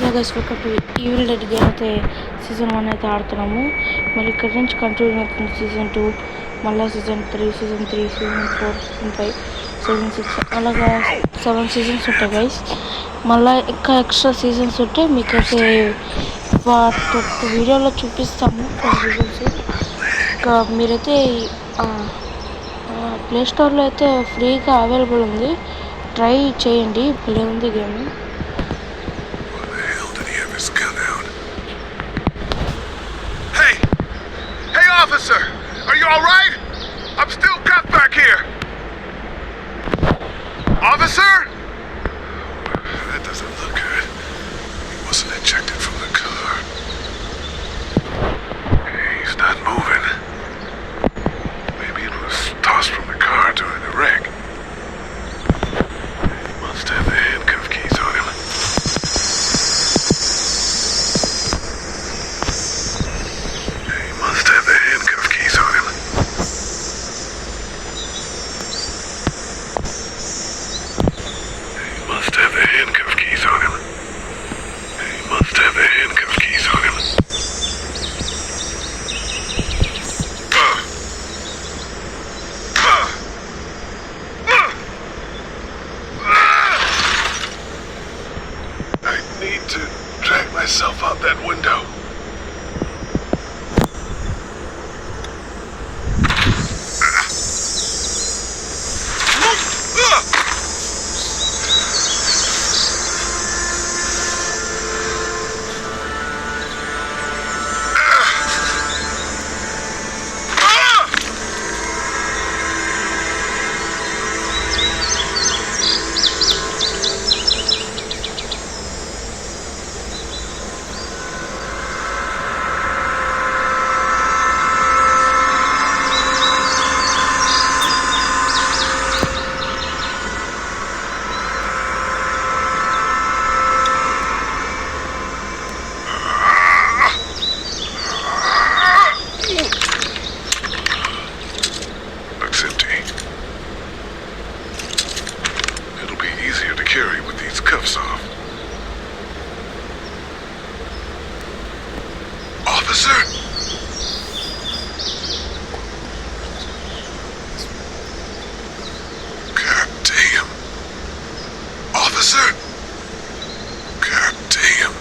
Hello guys, welcome to evil dead game. అయితే season 1 అయితే ఆడుతున్నాము. మళ్ళీ ఇక్కడ నుంచి కంటిన్యూ అవుతుంది సీజన్ 2, మళ్ళీ సీజన్ 3, సీజన్ 4, సీజన్ 5, సీజన్ 6 అలాగా 7 సీజన్స్ ఉంటాయి గైస్. మళ్ళీ ఇంకా ఎక్స్ట్రా సీజన్స్ ఉంటే మీకైతే వీడియోలో చూపిస్తాము. సీజన్స్ ఇంకా మీరైతే ప్లే స్టోర్లో అయితే ఫ్రీగా అవైలబుల్ ఉంది, ట్రై చేయండి. భలే ఉంది game. Officer, are you all right? I'm still cuffed back here. Officer? That doesn't look good. He wasn't ejected from the car. He's not moving. Maybe it was tossed from the car during the wreck. He must have the handcuff keys on him. Myself out that window. With these cuffs off. Officer? God damn. Officer? God damn.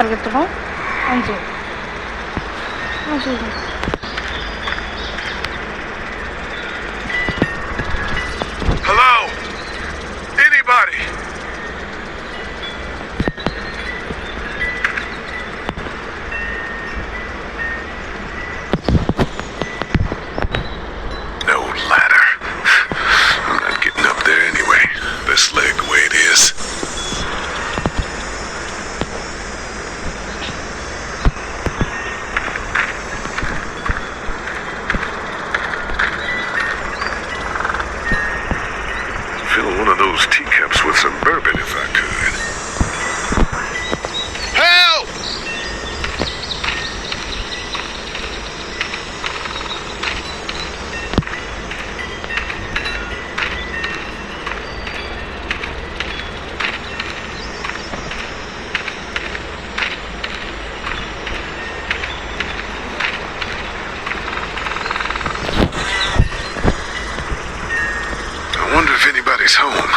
పరిగెత్తడం అంతే. Hello? Anybody? No ladder. I'm not getting up there anyway. Best leg the way it is. Fill one of those teacups with some bourbon if I could. Help! I wonder if anybody's home.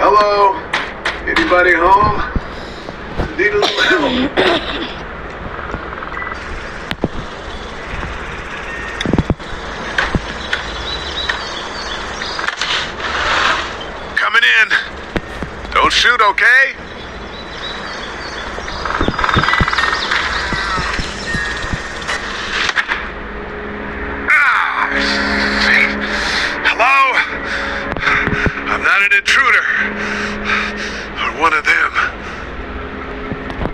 Hello? Anybody home? Need a little help. Coming in. Don't shoot, okay? Hello? I'm not an intruder. Or one of them.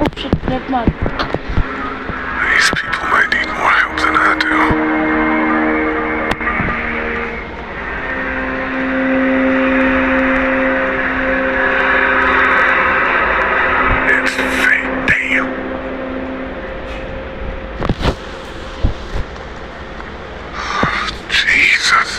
Oh shit, red mark. These people might need more help than I do. It's fate, damn. Jesus.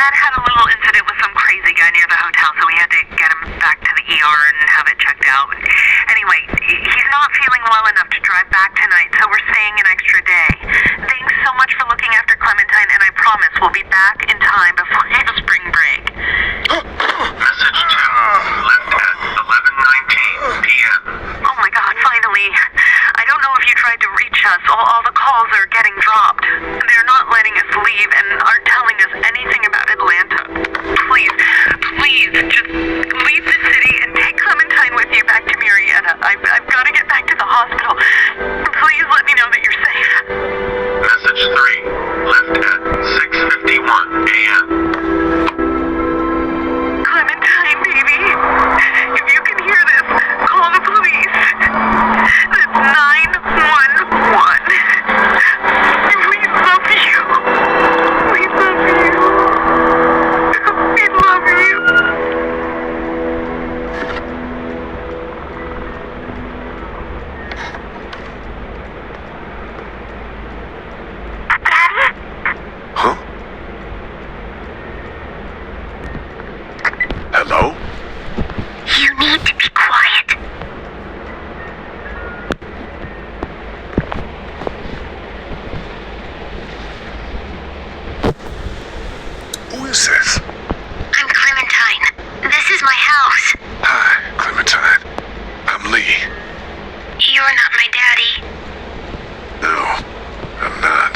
Ed had a little incident with some crazy guy near the hotel, so we had to get him back to the ER and have it checked out. Anyway, he's not feeling well enough to drive back tonight, so we're staying an extra day. Thanks so much for looking after Clementine, and I promise we'll be back in time before spring break. Message 2, left at 11:19 p.m. Oh my god, finally. I don't know if you tried to reach us. All the calls are getting dropped. They're not letting us leave and aren't telling us anything about Atlanta. Please, just leave the city and take Clementine with you back to Murrieta. I've got to get back to the hospital. Please let me know that you're safe. Message 3, left at 6:51 a.m. Clementine, baby. If you can hear this, call the police. That's 911. We love you. We love you. We love you. Daddy? Huh? Hello? You need to be quiet. Who is this? I'm Clementine. This is my house. Hi, Clementine. I'm Lee. You're not my daddy. No, I'm not.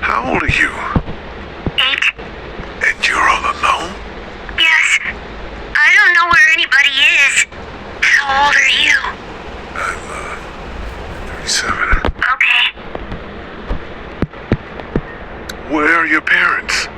How old are you? 8? And you're all alone? Yes. I don't know where anybody is. How old are you? I'm 37. Okay. Where are your parents?